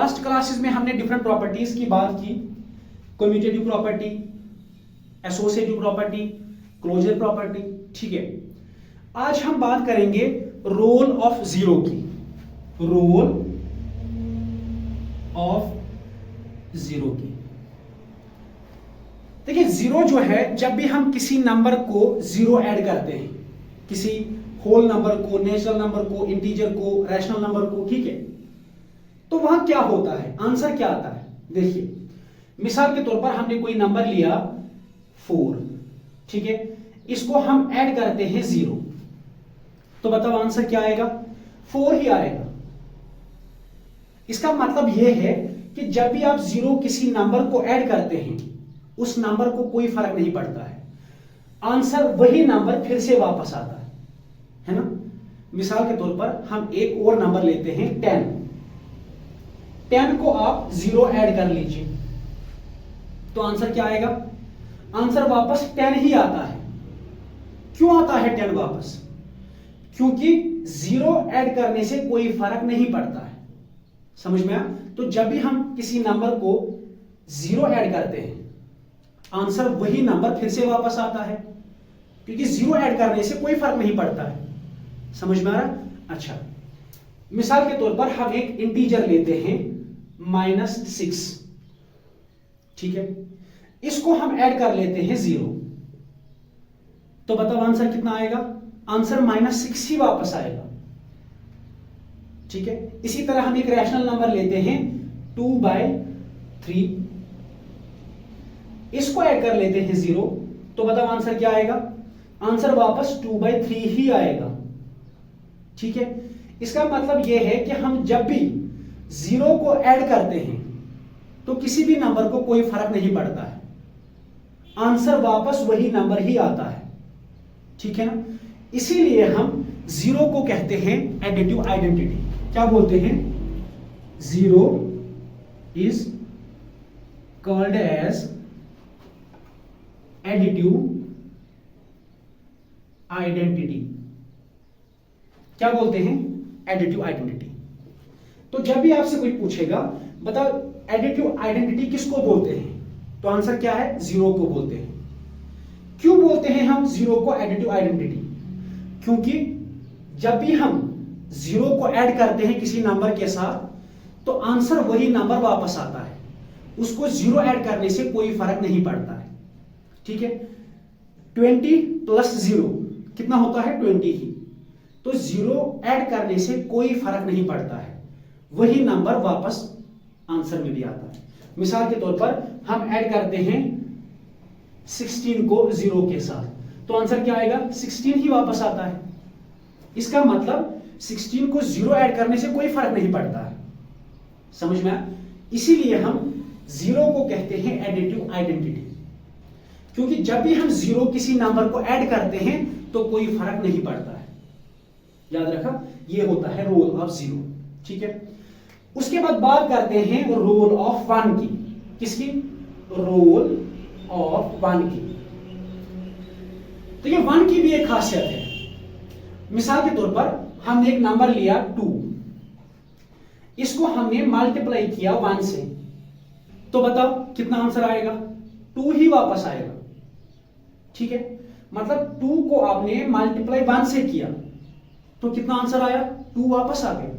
Last classes में हमने different properties की बात की, commutative property, associative property, closure property, ठीक है। आज हम बात करेंगे रोल ऑफ जीरो की, रोल ऑफ जीरो की। देखिए जीरो जो है, जब भी हम किसी नंबर को जीरो ऐड करते हैं, किसी होल नंबर को, नेचुरल नंबर को, इंटीजर को, रैशनल नंबर को, ठीक है, तो वहां क्या होता है, आंसर क्या आता है। देखिए मिसाल के तौर पर हमने कोई नंबर लिया 4, ठीक है, इसको हम ऐड करते हैं 0, तो बताओ आंसर क्या आएगा, 4 ही आएगा। इसका मतलब यह है कि जब भी आप 0 किसी नंबर को ऐड करते हैं, उस नंबर को कोई फर्क नहीं पड़ता है, आंसर वही नंबर फिर से वापस आता है ना। मिसाल के तौर पर हम एक और नंबर लेते हैं 10 को आप 0 ऐड कर लीजिए, तो आंसर क्या आएगा, आंसर वापस 10 ही आता है। क्यों आता है 10 वापस, क्योंकि 0 ऐड करने से कोई फर्क नहीं पड़ता है, समझ में आया। तो जब भी हम किसी नंबर को 0 ऐड करते हैं, आंसर वही नंबर फिर से वापस आता है, क्योंकि 0 ऐड करने से कोई फर्क नहीं पड़ता है, समझ में आ रहा। अच्छा, मिसाल के तौर पर हम एक इंटीजर लेते हैं -6, ठीक है, इसको हम ऐड कर लेते हैं 0, तो बताओ आंसर कितना आएगा, आंसर -6 ही वापस आएगा, ठीक है। इसी तरह हम एक रैशनल नंबर लेते हैं 2/3, इसको ऐड कर लेते हैं 0, तो बताओ आंसर क्या आएगा, आंसर वापस 2/3 ही आएगा, ठीक है। इसका मतलब यह है कि हम जब भी 0 को ऐड करते हैं तो किसी भी नंबर को कोई फर्क नहीं पड़ता है, आंसर वापस वही नंबर ही आता है, ठीक है ना। इसीलिए हम 0 को कहते हैं एडिटिव आइडेंटिटी। क्या बोलते हैं, 0 is called as additive identity. क्या बोलते हैं, एडिटिव आइडेंटिटी। तो जब भी आपसे कोई पूछेगा बताओ एडिटिव आइडेंटिटी किसको बोलते हैं, तो आंसर क्या है, 0 को बोलते हैं। क्यों बोलते हैं हम 0 को एडिटिव आइडेंटिटी, क्योंकि जब भी हम 0 को ऐड करते हैं किसी नंबर के साथ, तो आंसर वही नंबर वापस आता है, उसको 0 ऐड करने से कोई फर्क नहीं पड़ता है, ठीक है। 20 + 0 कितना होता है, 20 ही, तो 0 ऐड करने से कोई फर्क नहीं पड़ता है, वही नंबर वापस आंसर में भी आता है। मिसाल के तौर पर हम ऐड करते हैं 16 को 0 के साथ, तो आंसर क्या आएगा, 16 ही वापस आता है। इसका मतलब 16 को 0 ऐड करने से कोई फर्क नहीं पड़ता है, समझ में आया। इसीलिए हम 0 को कहते हैं एडिटिव आइडेंटिटी, क्योंकि जब भी हम 0 किसी नंबर को ऐड करते हैं तो कोई फर्क नहीं पड़ता है। याद रखा, ये होता है रोल ऑफ 0, ठीक है। उसके बाद बात करते हैं रोल ऑफ 1 की। किसकी, रोल ऑफ 1 की। तो ये 1 की भी एक खासियत है। मिसाल के तौर पर हमने एक नंबर लिया 2, इसको हमने मल्टीप्लाई किया 1 से, तो बताओ कितना आंसर आएगा, 2 ही वापस आएगा, ठीक है। मतलब 2 को आपने मल्टीप्लाई 1 से किया, तो कितना आंसर आया, 2 वापस आ गया।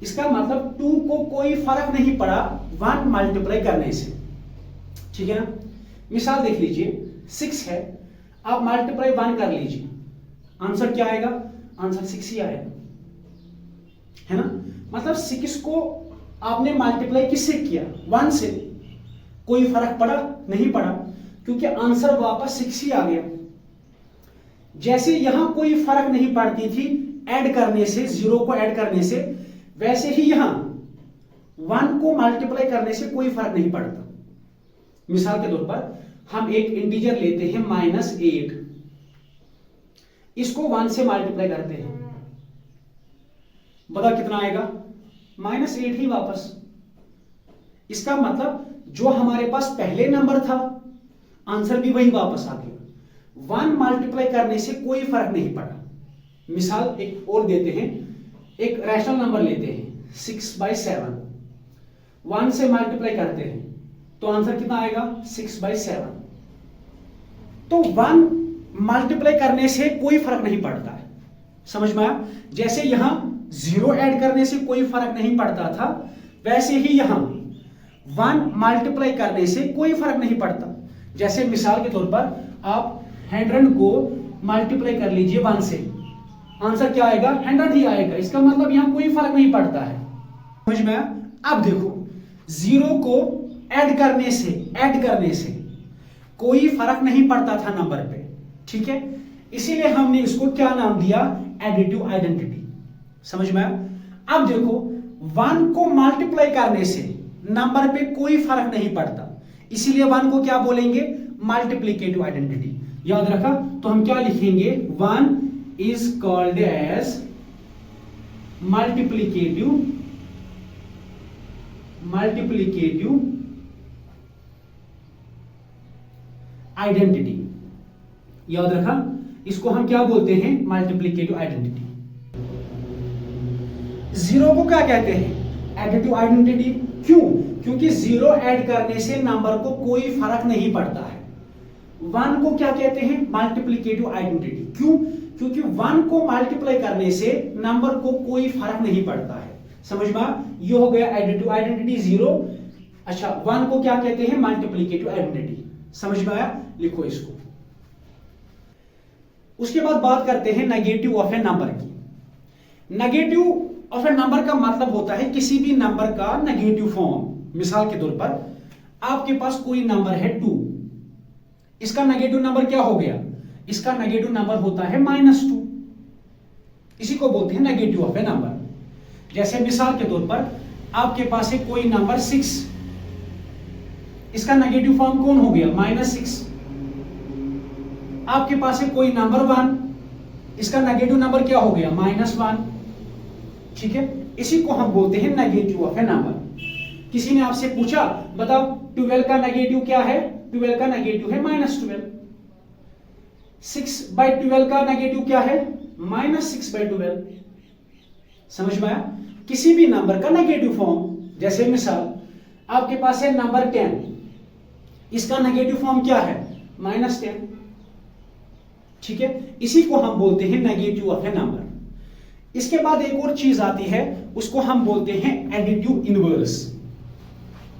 इसका मतलब 2 को कोई फर्क नहीं पड़ा 1 मल्टीप्लाई करने से, ठीक है ना। मिसाल देख लीजिए, 6 है, आप मल्टीप्लाई 1 कर लीजिए, आंसर क्या आएगा, आंसर 6 ही आएगा, है ना। मतलब 6 को आपने मल्टीप्लाई किससे किया, 1 से, कोई फर्क पड़ा नहीं पड़ा, क्योंकि आंसर वापस 6 ही आ गया। जैसे यहां कोई फर्क नहीं पड़ती थी ऐड करने से, 0 को ऐड करने से, वैसे ही यहां 1 को मल्टीप्लाई करने से कोई फर्क नहीं पड़ता। मिसाल के तौर पर हम एक इंटीजर लेते हैं -8, इसको 1 से मल्टीप्लाई करते हैं, बता कितना आएगा, -8 ही वापस। इसका मतलब जो हमारे पास पहले नंबर था, आंसर भी वही वापस आ गया, 1 मल्टीप्लाई करने से कोई फर्क नहीं पड़ा। मिसाल एक और देते हैं, एक रैशनल नंबर लेते हैं 6/7, 1 से मल्टीप्लाई करते हैं तो आंसर कितना आएगा 6/7। तो 1 मल्टीप्लाई करने से कोई फर्क नहीं पड़ता है, समझ में आया? जैसे यहां 0 ऐड करने से कोई फर्क नहीं पड़ता था, वैसे ही यहां 1 मल्टीप्लाई करने से कोई फर्क नहीं पड़ता। जैसे मिसाल के तौर पर आप 100 को मल्टीप्लाई कर लीजिए 1 से, आंसर क्या आएगा 100 ही आएगा। इसका मतलब यहां कोई फर्क नहीं पड़ता है, समझ में आया? अब देखो 0 को ऐड करने से कोई फर्क नहीं पड़ता था नंबर पे, ठीक है? इसीलिए हमने इसको क्या नाम दिया, एडिटिव आइडेंटिटी, समझ में आया? अब देखो 1 को मल्टीप्लाई करने से नंबर पे कोई फर्क नहीं पड़ता, इसीलिए 1 को क्या बोलेंगे, मल्टीप्लिकेटिव आइडेंटिटी। याद रखा? तो हम क्या लिखेंगे, 1 is called as multiplicative identity. याद रखा? इसको हम क्या बोलते हैं, मल्टीप्लिकेटिव आइडेंटिटी। 0 को क्या कहते हैं, एडिटिव आइडेंटिटी। क्यों? क्योंकि 0 ऐड करने से नंबर को कोई फर्क नहीं पड़ता है। 1 को क्या कहते हैं, मल्टीप्लिकेटिव आइडेंटिटी। क्यों? क्योंकि 1 को मल्टीप्लाई करने से नंबर को कोई फर्क नहीं पड़ता है, समझ में? ये हो गया एडिटिव आइडेंटिटी 0। अच्छा, 1 को क्या कहते हैं, मल्टीप्लिकेटिव आइडेंटिटी, समझ में आया? लिखो इसको। उसके बाद बात करते हैं नेगेटिव ऑफ ए नंबर की। नेगेटिव ऑफ ए नंबर का मतलब होता है किसी भी नंबर का नेगेटिव फॉर्म। मिसाल के तौर पर आपके पास कोई नंबर है 2, इसका नेगेटिव नंबर क्या हो गया, इसका नेगेटिव नंबर होता है -2। इसी को बोलते हैं नेगेटिव ऑफ ए नंबर। जैसे मिसाल के तौर पर आपके पास है कोई नंबर 6, इसका नेगेटिव फॉर्म कौन हो गया, -6। आपके पास है कोई नंबर 1, इसका नेगेटिव नंबर क्या हो गया, -1, ठीक है? इसी को हम बोलते हैं नेगेटिव ऑफ ए नंबर। किसी ने आपसे पूछा बताओ 12 का नेगेटिव क्या है, 12 का नेगेटिव है -12। 6/12 का नेगेटिव क्या है, -6/12। समझ में आया? किसी भी नंबर का नेगेटिव फॉर्म, जैसे मिसाल आपके पास है नंबर 10, इसका नेगेटिव फॉर्म क्या है, -10, ठीक है? इसी को हम बोलते हैं नेगेटिव ऑफ ए नंबर। इसके बाद एक और चीज आती है, उसको हम बोलते हैं एडिटिव इनवर्स।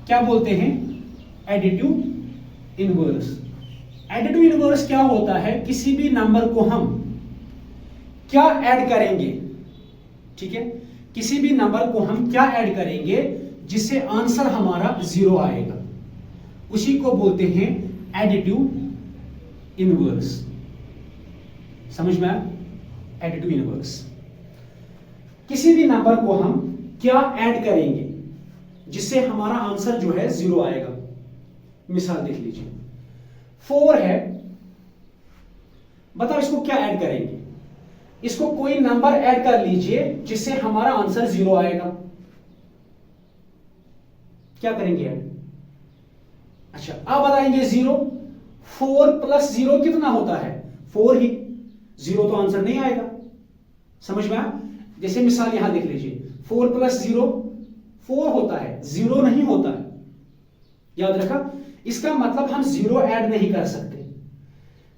क्या बोलते हैं, एडिटिव इनवर्स। एडिटिव इनवर्स क्या होता है, किसी भी नंबर को हम क्या ऐड करेंगे, ठीक है? किसी भी नंबर को हम क्या ऐड करेंगे जिससे आंसर हमारा 0 आएगा, उसी को बोलते हैं एडिटिव इनवर्स। समझ में आया? Additive inverse. किसी भी नंबर को हम क्या ऐड करेंगे जिससे हमारा आंसर जो है 0 आएगा। मिसाल देख लीजिए, 4 है, बताओ इसको क्या ऐड करेंगे, इसको कोई नंबर ऐड कर लीजिए जिससे हमारा आंसर 0 आएगा। क्या करेंगे ऐड? अच्छा, अब बताएंगे 0। 4 + 0 कितना होता है, 4 ही। 0 तो आंसर नहीं आएगा, समझ में आया? जैसे मिसाल यहां देख लीजिए, 4 + 0 4 होता है, 0 नहीं होता है। याद रखा? इसका मतलब हम 0 ऐड नहीं कर सकते।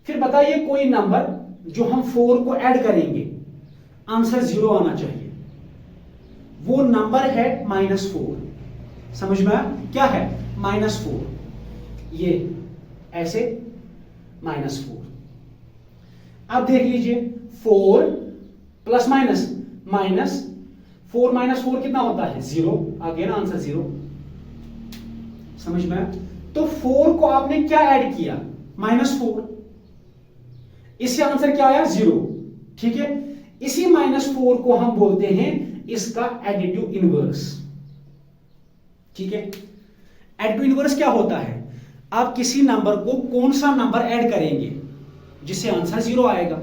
फिर बताइए कोई नंबर जो हम 4 को ऐड करेंगे, आंसर 0 आना चाहिए, वो नंबर है -4। समझ में आया? क्या है, -4। ये ऐसे -4। अब देख लीजिए 4 + -4 -4 कितना होता है, 0। आ गया ना आंसर 0। समझ में आया? तो 4 को आपने क्या ऐड किया, -4, इससे आंसर क्या आया, 0, ठीक है? इसी -4 को हम बोलते हैं इसका एडिटिव इनवर्स, ठीक है? एडिटिव इनवर्स क्या होता है, आप किसी नंबर को कौन सा नंबर ऐड करेंगे जिससे आंसर 0 आएगा,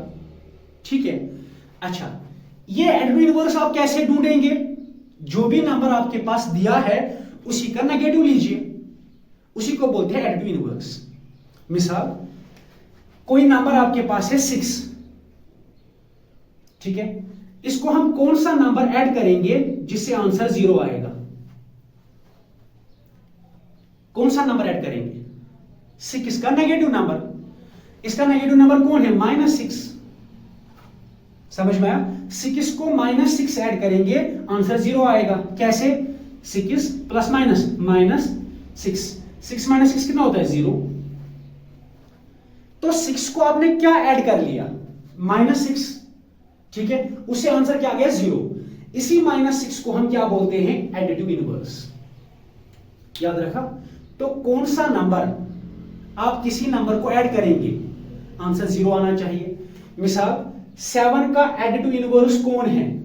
ठीक है? अच्छा, ये एडिटिव इनवर्स आप कैसे ढूंढेंगे, जो भी नंबर आपके पास दिया है उसी का नेगेटिव लीजिए, उसी को बोलते हैं एडिटिव इनवर्स। मिसाल कोई नंबर आपके पास है 6, ठीक है? इसको हम कौन सा नंबर ऐड करेंगे जिससे आंसर 0 आएगा, कौन सा नंबर ऐड करेंगे? 6 का नेगेटिव नंबर। इसका नेगेटिव नंबर कौन है? -6। समझ में आया? 6 को -6 ऐड करेंगे, आंसर 0 आएगा। कैसे? 6 प्लस माइनस -6, 6 माइनस 6 कितना होता है? 0। तो 6 को आपने क्या ऐड कर लिया? -6, ठीक है, उससे आंसर क्या आ गया? 0। इसी -6 को हम क्या बोलते हैं? Additive inverse. याद रखा? तो कौन सा नंबर आप किसी नंबर को ऐड करेंगे, आंसर 0 आना चाहिए। मिसाल 7 का एडिटिव इनवर्स कौन है?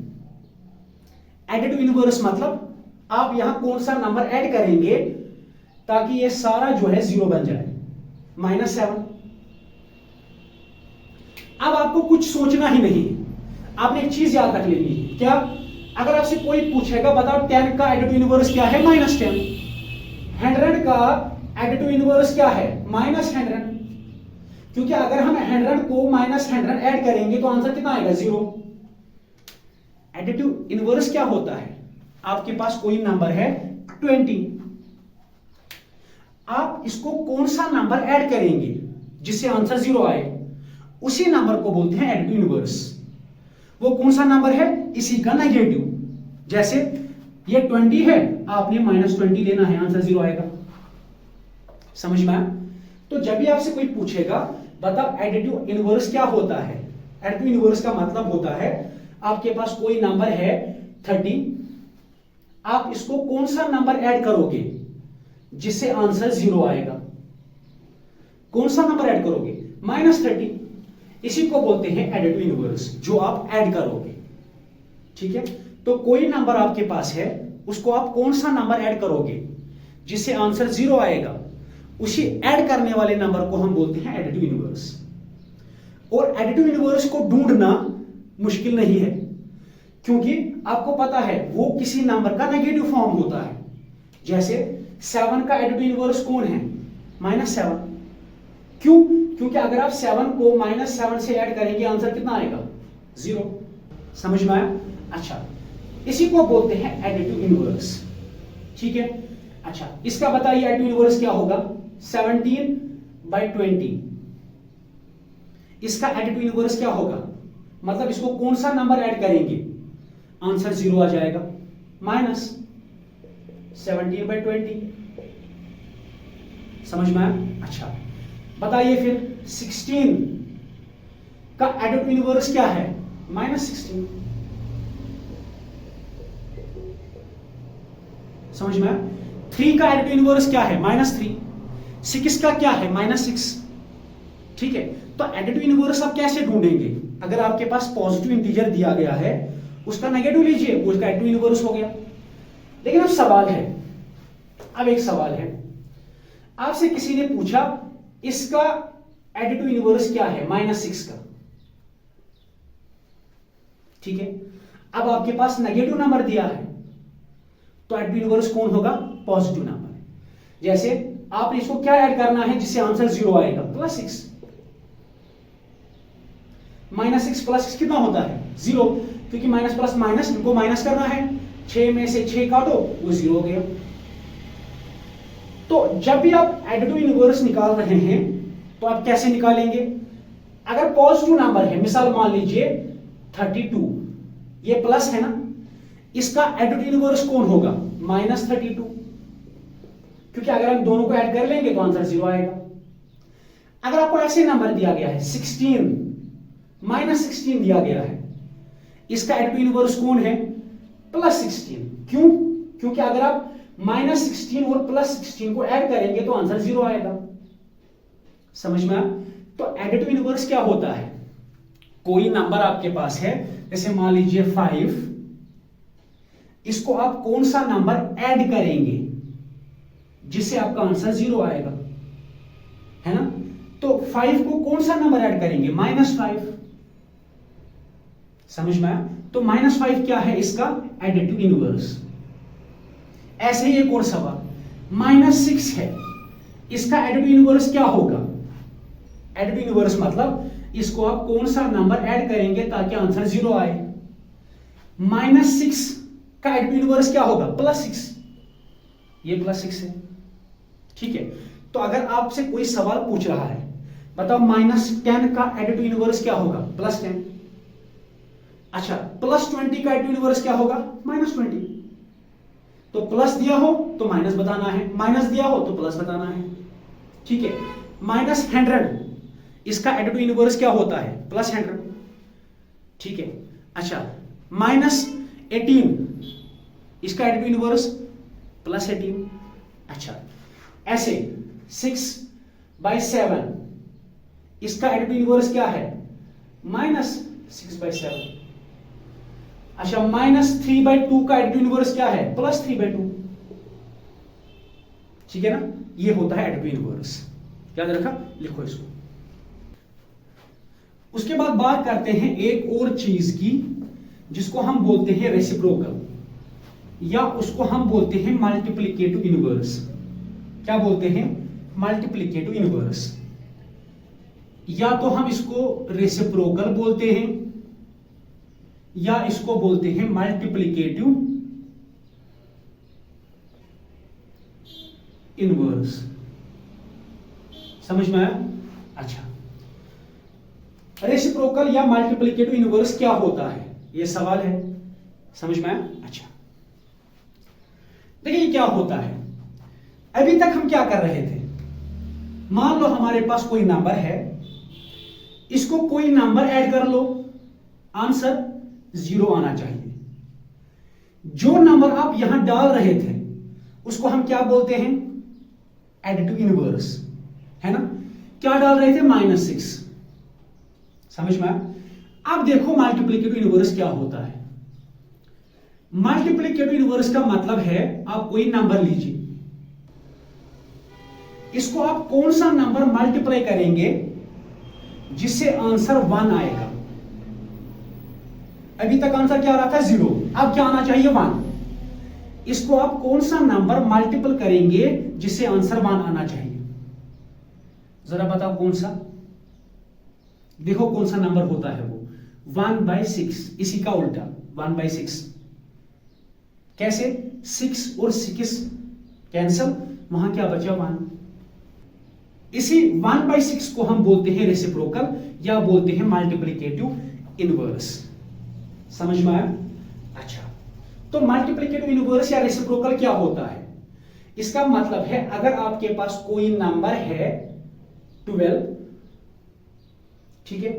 एडिटिव इनवर्स मतलब आप यहां कौन सा नंबर ऐड करेंगे ताकि ये सारा जो है 0 बन जाए? -7। अब आपको कुछ सोचना ही नहीं, आपने एक चीज याद रख लेनी है। क्या? अगर आपसे कोई पूछेगा बताओ 10 का एडिटिव इनवर्स क्या है? -10। 100 का एडिटिव इनवर्स क्या है? -100। क्योंकि अगर हम 100 को -100 ऐड करेंगे तो आंसर कितना आएगा? 0। एडिटिव इनवर्स क्या होता है? आपके पास कोई नंबर है 20, आप इसको कौन सा नंबर ऐड करेंगे जिससे आंसर 0 आए, उसी नंबर को बोलते हैं एडिटिव इनवर्स। वो कौन सा नंबर है? इसी का नेगेटिव। जैसे ये 20 है, आपने -20 लेना है, आंसर 0 आएगा। समझ में आया? तो जब भी आपसे कोई पूछेगा बताओ एडिटिव इनवर्स क्या होता है, एडिटिव इनवर्स का मतलब होता है आपके पास कोई नंबर है 30, आप इसको कौन सा नंबर ऐड करोगे जिससे आंसर 0 आएगा? कौन सा नंबर ऐड करोगे? -30। इसी को बोलते हैं एडिटिव इनवर्स, जो आप ऐड करोगे। ठीक है, तो कोई नंबर आपके पास है, उसको आप कौन सा नंबर ऐड करोगे जिससे आंसर 0 आएगा, उसी ऐड करने वाले नंबर को हम बोलते हैं एडिटिव इनवर्स। और एडिटिव इनवर्स को ढूंढना मुश्किल नहीं है, क्योंकि आपको पता है वो किसी नंबर का नेगेटिव फॉर्म होता है। जैसे 7 का एडिटिव इनवर्स कौन है? -7। क्यों? क्योंकि अगर आप 7 को -7 से ऐड करेंगे आंसर कितना आएगा? 0। समझ में आया? अच्छा, इसी को बोलते हैं एडिटिव इनवर्स। ठीक है, अच्छा इसका बताइए एडिटिव इनवर्स क्या होगा? 17/20। इसका एडिटिव इनवर्स क्या होगा? मतलब इसको कौन सा नंबर ऐड करेंगे, आंसर 0 आ जाएगा। -17/20। समझ में आया? अच्छा बताइए फिर 16 का एडिटिव इनवर्स क्या है? -16। समझ में आया? 3 का एडिटिव इनवर्स क्या है? -3। 6 का क्या है? -6। ठीक है, तो एडिटिव इनवर्स आप कैसे ढूंढेंगे? अगर आपके पास पॉजिटिव इंटीजर दिया गया है, उसका नेगेटिव लीजिए, उसका एडिटिव इनवर्स हो गया। लेकिन अब सवाल है, अब एक सवाल है, आपसे किसी ने पूछा इसका एडिटिव इनवर्स क्या है? -6 का। ठीक है, अब आपके पास नेगेटिव नंबर दिया है, तो एडिटिव इनवर्स कौन होगा? Positive number. जैसे आपने इसको क्या ऐड करना है जिससे आंसर 0 आएगा? +6। -6 + 6 कितना होता है? 0। क्योंकि माइनस प्लस माइनस, इनको माइनस करना है, 6 में से 6 काटो, वो 0 हो गया। तो जब भी आप एडिटिव इनवर्स निकाल रहे हैं तो आप कैसे निकालेंगे? अगर पॉजिटिव नंबर है, मिसाल मान लीजिए 32, ये प्लस है ना, इसका एडिटिव इनवर्स कौन होगा? -32। क्योंकि अगर हम दोनों को ऐड कर लेंगे तो आंसर 0 आएगा। अगर आपको ऐसे नंबर दिया गया है 16, -16 दिया गया है, इसका एडिटिव इनवर्स कौन है? +16। क्यों? क्योंकि अगर आप -16 और +16 को ऐड करेंगे तो आंसर 0 आएगा। समझ में आया? तो एडिटिव इनवर्स क्या होता है? कोई नंबर आपके पास है, जैसे मान लीजिए 5, इसको आप कौन सा नंबर ऐड करेंगे जिससे आपका आंसर 0 आएगा, है ना? तो 5 को कौन सा नंबर ऐड करेंगे? -5। समझ में आया? तो -5 क्या है? इसका एडिटिव इनवर्स। ऐसे ही एक और सवाल, -6 है, इसका एडिटिव इनवर्स क्या होगा? एडिटिव इनवर्स मतलब इसको आप कौन सा नंबर ऐड करेंगे ताकि आंसर 0 आए? -6 का एडिटिव इनवर्स क्या होगा? +6। ये +6 है, ठीक है, तो अगर आपसे कोई सवाल पूछ रहा है, बताओ -10 का एडिटिव इनवर्स क्या होगा? +10। अच्छा, +20 का एडिटिव इनवर्स क्या होगा? -20। तो प्लस दिया हो तो माइनस बताना है, माइनस दिया हो तो प्लस बताना है। ठीक है, -100 इसका एडिटिव इनवर्स क्या होता है? +100। ठीक है, अच्छा, -18 इसका एडिटिव इनवर्स +18। अच्छा, ऐसे 6/7 इसका एडिटिव इनवर्स क्या है? -6/7। अच्छा, -3/2 का एडिटिव इनवर्स क्या है? +3/2। ठीक है ना, ये होता है एडिटिव इनवर्स। याद रखा, लिखो इसको। उसके बाद बात करते हैं एक और चीज की, जिसको हम बोलते हैं रेसिप्रोकल, या उसको हम बोलते हैं मल्टीप्लिकेटिव इनवर्स। क्या बोलते हैं? Multiplicative inverse. या तो हम इसको रेसिप्रोकल बोलते हैं, या इसको बोलते हैं मल्टीप्लिकेटिव इनवर्स। समझ में आया? अच्छा, रेसिप्रोकल या मल्टीप्लिकेटिव इनवर्स क्या होता है, यह सवाल है। समझ में आया? अच्छा, देखिए क्या होता है। अभी तक हम क्या कर रहे थे? मान लो हमारे पास कोई नंबर है, इसको कोई नंबर ऐड कर लो, आंसर 0 आना चाहिए। जो नंबर आप यहां डाल रहे थे उसको हम क्या बोलते हैं? एडिटिव इनवर्स, है ना। क्या डाल रहे थे? -6। समझ में आया? अब देखो मल्टीप्लिकेटिव इनवर्स क्या होता है। मल्टीप्लिकेटिव इनवर्स का मतलब है, आप कोई नंबर लीजिए, इसको आप कौन सा नंबर मल्टीप्लाई करेंगे जिससे आंसर 1 आएगा। अभी तक आंसर क्या आ रहा था? 0। अब क्या आना चाहिए? 1। इसको आप कौन सा नंबर मल्टीपल करेंगे जिससे आंसर 1 आना चाहिए? जरा बताओ कौन सा। देखो कौन सा नंबर होता है वो? 1/6। इसी का उल्टा 1/6। कैसे? 6 और 6 कैंसल, वहां क्या बचा? 1। इसी 1/6 को हम बोलते हैं रेसिप्रोकल, या बोलते हैं मल्टीप्लिकेटिव इनवर्स। समझ में आया? अच्छा, तो मल्टीप्लिकेटिव इनवर्स या रेसिप्रोकल क्या होता है? इसका मतलब है, अगर आपके पास कोई नंबर है 12, ठीक है,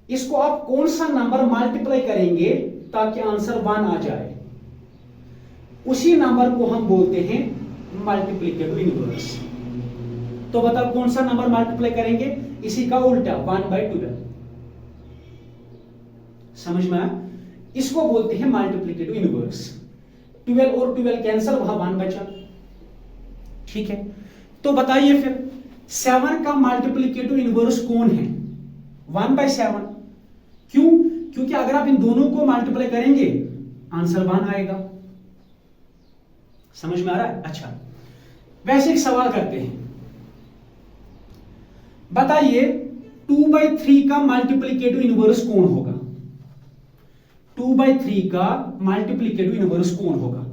इसको आप कौन सा नंबर मल्टीप्लाई करेंगे ताकि आंसर 1 आ जाए, उसी नंबर को हम बोलते हैं मल्टीप्लिकेटिव इनवर्स। तो बताओ कौन सा नंबर मल्टीप्लाई करेंगे? इसी का उल्टा 1/12। समझ में आया? इसको बोलते हैं मल्टीप्लिकेटिव इनवर्स। 12 और 12 कैंसल, वहां 1 बचा। ठीक है, तो बताइए फिर 7 का मल्टीप्लिकेटिव इनवर्स कौन है? 1/7। क्यों? क्योंकि अगर आप इन दोनों को मल्टीप्लाई करेंगे आंसर 1 आएगा। समझ में आ रहा है? अच्छा, वैसे एक सवाल करते हैं, बताइए 2/3 का मल्टीप्लिकेटिव इनवर्स कौन होगा? 2/3 का मल्टीप्लिकेटिव इनवर्स कौन होगा?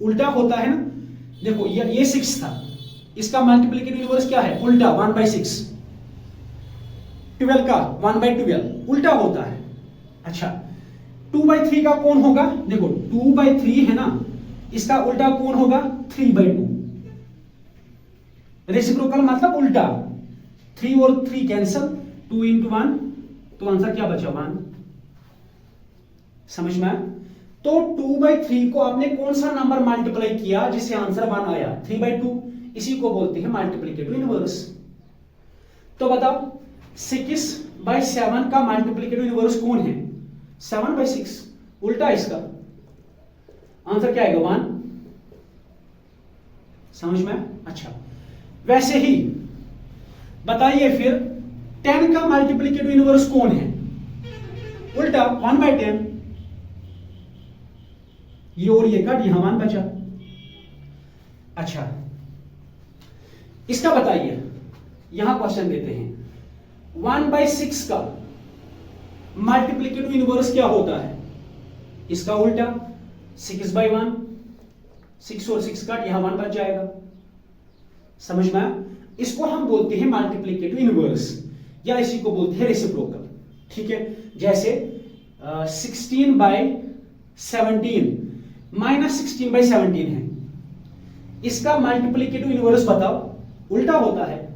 उल्टा होता है ना। देखो ये 6 था, इसका मल्टीप्लिकेटिव इनवर्स क्या है? उल्टा 1/6। 12 का 1/12 उल्टा होता है। अच्छा, 2/3 का कौन होगा? देखो 2/3 है ना, इसका उल्टा कौन होगा? 3/2। रेसिप्रोकल मतलब उल्टा। 3 और 3 कैंसल, 2 × 1, तो आंसर क्या बचा? 1। समझ में आया? तो 2/3 को आपने कौन सा नंबर मल्टीप्लाई किया जिससे आंसर 1 आया? 3/2। इसी को बोलते हैं मल्टीप्लिकेटिव इनवर्स। तो बताओ 6/7 का मल्टीप्लिकेटिव इनवर्स कौन है? 7/6, उल्टा इसका आंसर क्या आएगा? 1। समझ में? अच्छा, वैसे ही बताइए फिर 10 का मल्टीप्लिकेटिव इनवर्स कौन है? उल्टा 1/10। ये और ये कट, यहां 1 बचा। अच्छा, इसका बताइए, यहां क्वेश्चन देते हैं 1/6 का मल्टीप्लिकेटिव इनवर्स क्या होता है? इसका उल्टा 6/1। 6 और 6 कट, यहां 1 बच जाएगा। समझ में आया? इसको हम बोलते हैं मल्टीप्लिकेटिव इनवर्स या इसी को बोलते हैं रेसिप्रोकल। ठीक है, जैसे 16/17 -16/17 है, इसका मल्टीप्लिकेटिव इनवर्स बताओ, उल्टा होता है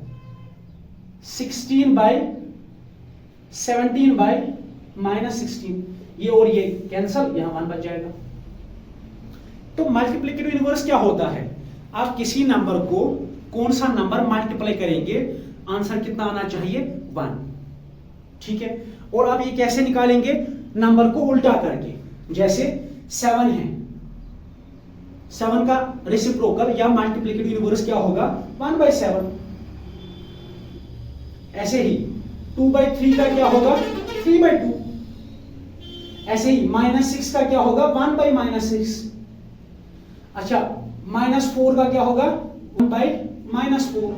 16/17/-16, ये और ये कैंसल, यहां 1 बच जाएगा। तो मल्टीप्लिकेटिव इनवर्स क्या होता है? आप किसी नंबर को कौन सा नंबर मल्टीप्लाई करेंगे, आंसर कितना आना चाहिए? 1। ठीक है, और आप ये कैसे निकालेंगे? नंबर को उल्टा करके। जैसे 7 है, 7 का रेसिप्रोकल या मल्टीप्लिकेटिव इनवर्स क्या होगा? 1/7। ऐसे ही 2/3 का क्या होगा? 3/2। ऐसे ही -6 का क्या होगा? 1/-6। अच्छा, -4 का क्या होगा? 1/-4,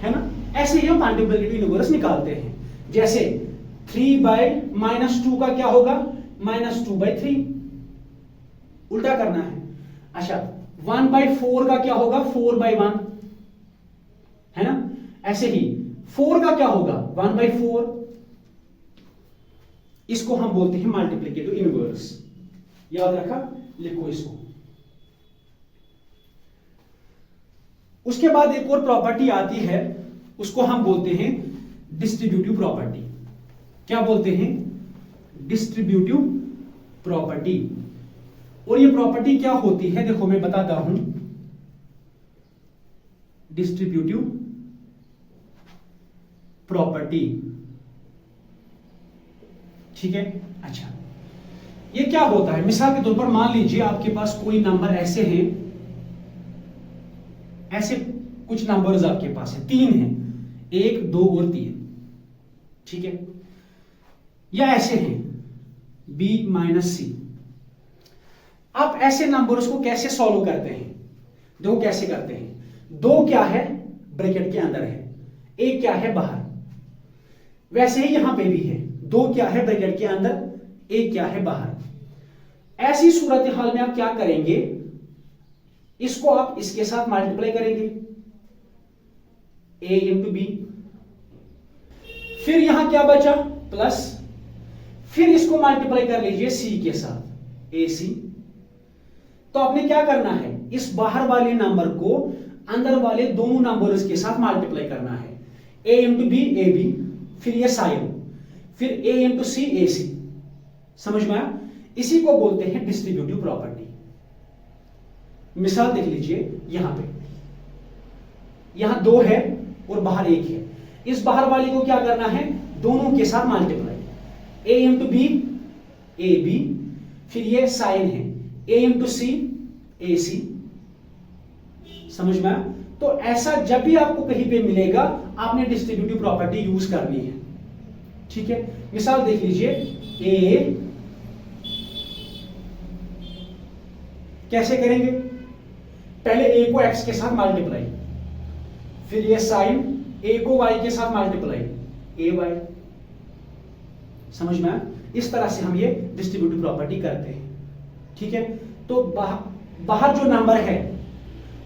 है ना? ऐसे ही हम मल्टीप्लिकेटिव इनवर्स निकालते हैं। जैसे 3/-2 का क्या होगा? -2/3, उल्टा करना है। अच्छा, 1/4 का क्या होगा? 4/1, है ना? ऐसे ही 4 का क्या होगा? 1/4। इसको हम बोलते हैं मल्टीप्लिकेटिव इनवर्स। याद रखा, लिखो इसको। उसके बाद एक और प्रॉपर्टी आती है, उसको हम बोलते हैं डिस्ट्रीब्यूटिव प्रॉपर्टी। क्या बोलते हैं? Distributive property. और ये प्रॉपर्टी क्या होती है? देखो मैं बताता हूं। डिस्ट्रीब्यूटिव प्रॉपर्टी, ठीक है। अच्छा, ये क्या होता है? मिसाल के तौर पर मान लीजिए आपके पास कोई नंबर ऐसे हैं, ऐसे कुछ नंबर्स आपके पास है, 3 हैं, 1, 2 और 3, ठीक है। या ऐसे हैं B-C। आप ऐसे नंबर्स को कैसे सॉल्व करते हैं? दो कैसे करते हैं? 2 क्या है? ब्रैकेट के अंदर है, 1 क्या है? बाहर। वैसे ही यहां पे भी है, 2 क्या है? ब्रैकेट के अंदर, 1 क्या है? बाहर। ऐसी सूरत हाल में आप क्या करेंगे? इसको आप इसके साथ मल्टीप्लाई करेंगे, A × B। फिर यहां क्या बचा? प्लस। फिर इसको मल्टीप्लाई कर लीजिए C के साथ, AC। तो आपने क्या करना है? इस बाहर वाले नंबर को अंदर वाले दोनों नंबर्स के साथ मल्टीप्लाई करना है। A × B AB, फिर ये साइन, फिर A × C AC। समझ में आया? इसी को बोलते हैं डिस्ट्रीब्यूटिव प्रॉपर्टी। मिसाल देख लीजिए, यहां पे यहां 2 है और बाहर 1 है। इस बाहर वाले को क्या करना है? दोनों के साथ मल्टीप्लाई, A × B AB, फिर ये साइन है, A × C AC। समझ में आया? तो ऐसा जब भी आपको कहीं पे मिलेगा, आपने डिस्ट्रीब्यूटिव प्रॉपर्टी यूज करनी है, ठीक है। मिसाल देख लीजिए, A, कैसे करेंगे? पहले A को X के साथ मल्टीप्लाई, फिर ये साइन, A को Y के साथ मल्टीप्लाई, AY। समझ में आया? इस तरह से हम ये डिस्ट्रीब्यूटिव प्रॉपर्टी करते हैं, ठीक है। तो बाहर जो नंबर है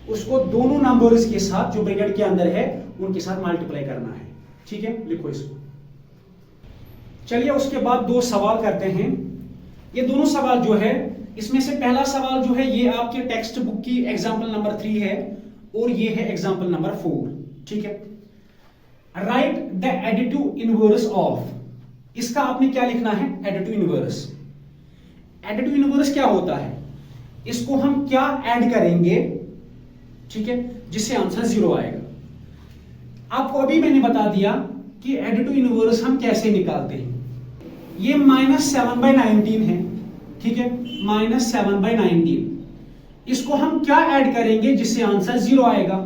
उसको दोनों नंबर्स के साथ जो ब्रैकेट के अंदर है उनके साथ मल्टीप्लाई करना है, ठीक है। लिखो इसको। चलिए उसके बाद 2 सवाल करते हैं। ये दोनों सवाल जो है, इसमें से पहला सवाल जो है ये आपके टेक्स्ट बुक की एग्जाम्पल नंबर 3 है और ये है एग्जाम्पल नंबर 4, ठीक है। Right the additive inverse of, इसका आपने क्या लिखना है? Additive inverse. एडिटिव इनवर्स क्या होता है? इसको हम क्या ऐड करेंगे, ठीक है, जिससे आंसर 0 आएगा। आपको अभी मैंने बता दिया कि एडिटिव इनवर्स हम कैसे निकालते हैं। ये -7/19 है, ठीक है, -7/19। इसको हम क्या ऐड करेंगे जिससे आंसर 0 आएगा?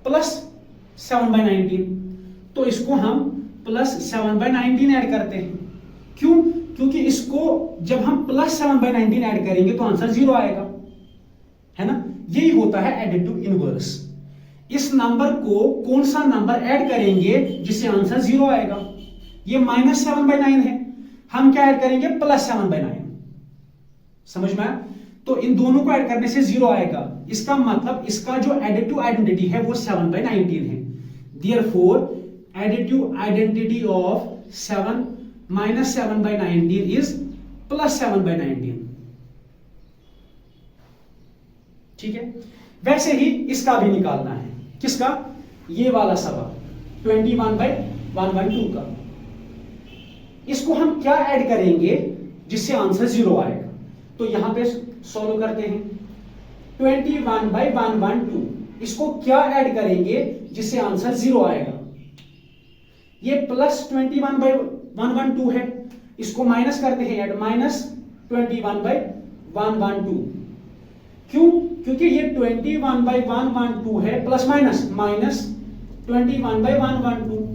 +7/19। तो इसको हम +7/19 ऐड करते हैं। क्यों? क्योंकि इसको जब हम +7/19 ऐड करेंगे तो आंसर 0 आएगा, है ना। यही होता है एडिटिव इनवर्स। इस नंबर को कौन सा नंबर ऐड करेंगे जिससे आंसर 0 आएगा? ये -7/9 है, हम क्या ऐड करेंगे? +7/9। समझ में आया? तो इन दोनों को ऐड करने से 0 आएगा। इसका मतलब इसका जो एडिटिव आइडेंटिटी है वो 7/19 है। Therefore additive identity of 7 minus 7/19 is plus 7/19। ठीक है, वैसे ही इसका भी निकालना है। किसका? ये वाला सवाल 21/112 का। इसको हम क्या ऐड करेंगे जिससे आंसर 0 आएगा? तो यहां पे सॉल्व करते हैं। 21/112 इसको क्या ऐड करेंगे जिससे आंसर 0 आएगा? ये प्लस 21/112 है, इसको माइनस करते हैं ऐड, माइनस 21/112। क्यों? क्योंकि ये 21/112 है, प्लस माइनस माइनस 21/112।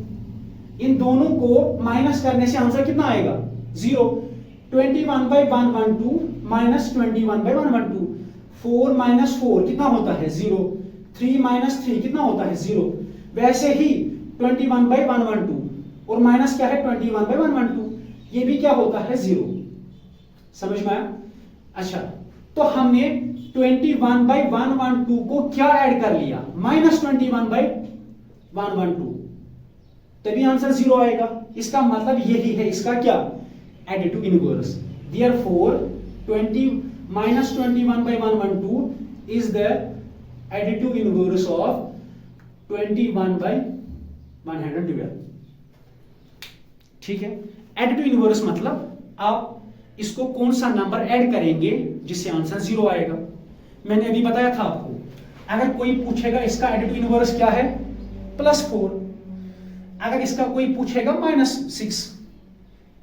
इन दोनों को माइनस करने से आंसर कितना आएगा? 0। 21/112 माइनस 21/112, 4 माइनस 4 कितना होता है? 0। 3 माइनस 3 कितना होता है? 0। वैसे ही 21/112 और माइनस क्या है? 21/112, ये भी क्या होता है? 0। समझ में आया? अच्छा, तो हमने 21/112 को क्या ऐड कर लिया? माइनस 21/112, तभी आंसर 0 आएगा। इसका मतलब यही है इसका क्या? Additive inverse. Therefore 20 minus 21/112 is the additive inverse of 21/112। ठीक है, एडिटिव इनवर्स मतलब आप इसको कौन सा नंबर ऐड करेंगे जिससे आंसर 0 आएगा। मैंने अभी बताया था आपको, अगर कोई पूछेगा इसका एडिटिव इनवर्स क्या है? +4। अगर इसका कोई पूछेगा -6,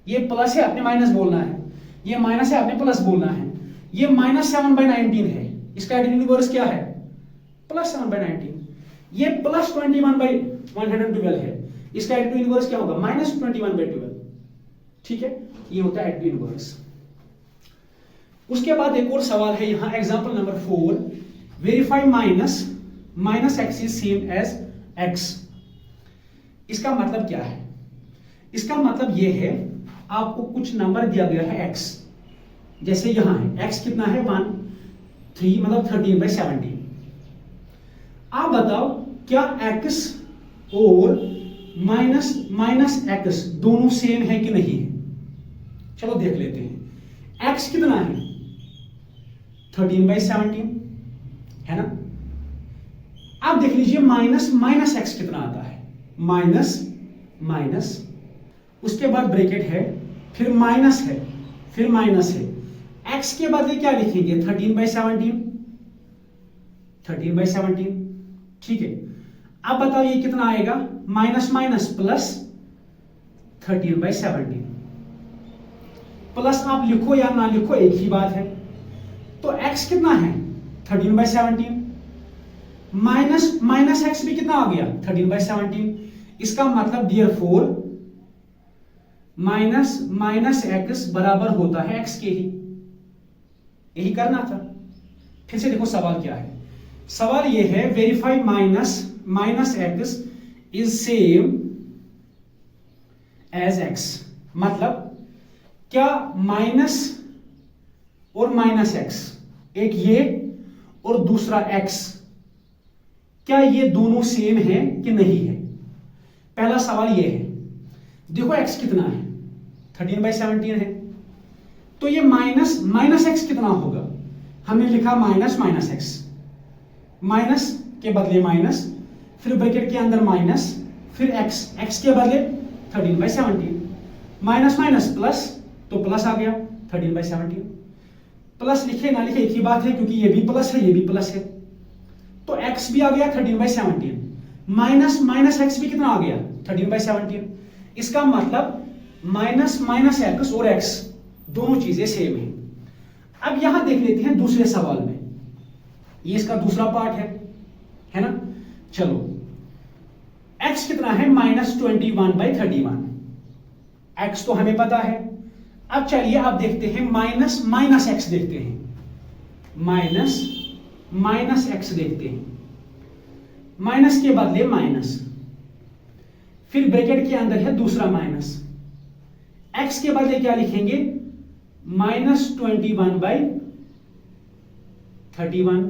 ये प्लस है आपने माइनस बोलना है, ये माइनस है आपने प्लस बोलना है। ये -7/19 है, इसका एडिटिव इनवर्स क्या है? +7/19। ये +21/112 है, इसका एडिटिव इनवर्स क्या होगा? -21/12। ठीक है, ये होता है एडिटिव इनवर्स। उसके बाद एक और सवाल है यहां, example number 4, verify minus x is same as x। इसका मतलब क्या है? इसका मतलब यह है, आपको कुछ नंबर दिया गया है x, जैसे यहां है x कितना है? 3 मतलब 13/17। आप बताओ क्या x और माइनस x दोनों सेम है कि नहीं है? चलो देख लेते हैं। x कितना है? 13/17 है ना। आप देख लीजिए माइनस x कितना आता है? माइनस, उसके बाद ब्रैकेट है, फिर माइनस है, फिर माइनस है। x के बदले क्या लिखेंगे? 13/17। ठीक है, अब बताओ ये कितना आएगा? Minus plus 13/17। प्लस आप लिखो या ना लिखो एक ही बात है। तो x कितना है? 13/17। माइनस x भी कितना आ गया? 13/17। इसका मतलब therefore माइनस x बराबर होता है x के ही। यही करना था। फिर से देखो सवाल क्या है। सवाल ये है, verify minus x is same as x। मतलब क्या माइनस और माइनस x, एक ये और दूसरा x, क्या ये दोनों सेम है कि नहीं है? पहला सवाल ये है। देखो x कितना है? 13/17 है, तो ये माइनस x कितना होगा? हमने लिखा माइनस x, माइनस के बदले माइनस, फिर ब्रैकेट के अंदर माइनस, फिर x के बदले 13/17, माइनस प्लस, तो प्लस आ गया 13/17। प्लस लिखे ना लिखे एक ही बात है, क्योंकि ये भी प्लस है, ये भी प्लस है। तो x भी आ गया 13/17, माइनस x भी कितना आ गया? 13/17। इसका मतलब माइनस x और x दोनों चीजें सेम है। अब यहां देख लेते हैं दूसरे सवाल में, ये इसका दूसरा पार्ट है ना। चलो, x कितना है? -21/31। x तो हमें पता है। अब चलिए आप देखते हैं माइनस x देखते हैं, माइनस x देखते हैं। माइनस के बदले माइनस, फिर ब्रैकेट के अंदर है दूसरा माइनस। x के बदले क्या लिखेंगे? -21/31। 31,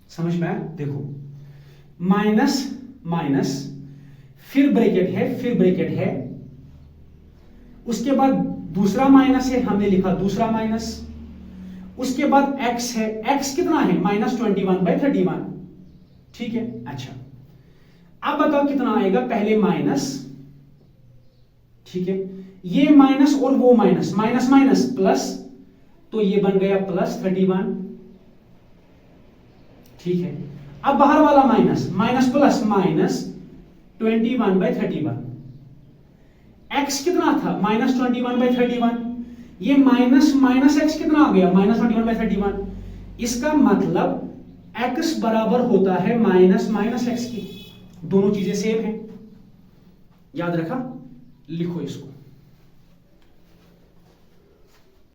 समझ में आया? देखो माइनस माइनस, फिर ब्रैकेट है, उसके बाद दूसरा माइनस है, हमने लिखा दूसरा माइनस, उसके बाद x है, x कितना है -21/31, ठीक है। अच्छा अब बताओ कितना आएगा, पहले माइनस, ठीक है, ये माइनस और वो माइनस, माइनस माइनस प्लस, तो ये बन गया +31, ठीक है। अब बाहर वाला माइनस, माइनस प्लस -21/31, x कितना था -21/31, ये माइनस माइनस x कितना आ गया -21/31, इसका मतलब x बराबर होता है माइनस माइनस x की, दोनों चीजें सेम हैं, याद रखा, लिखो इसको।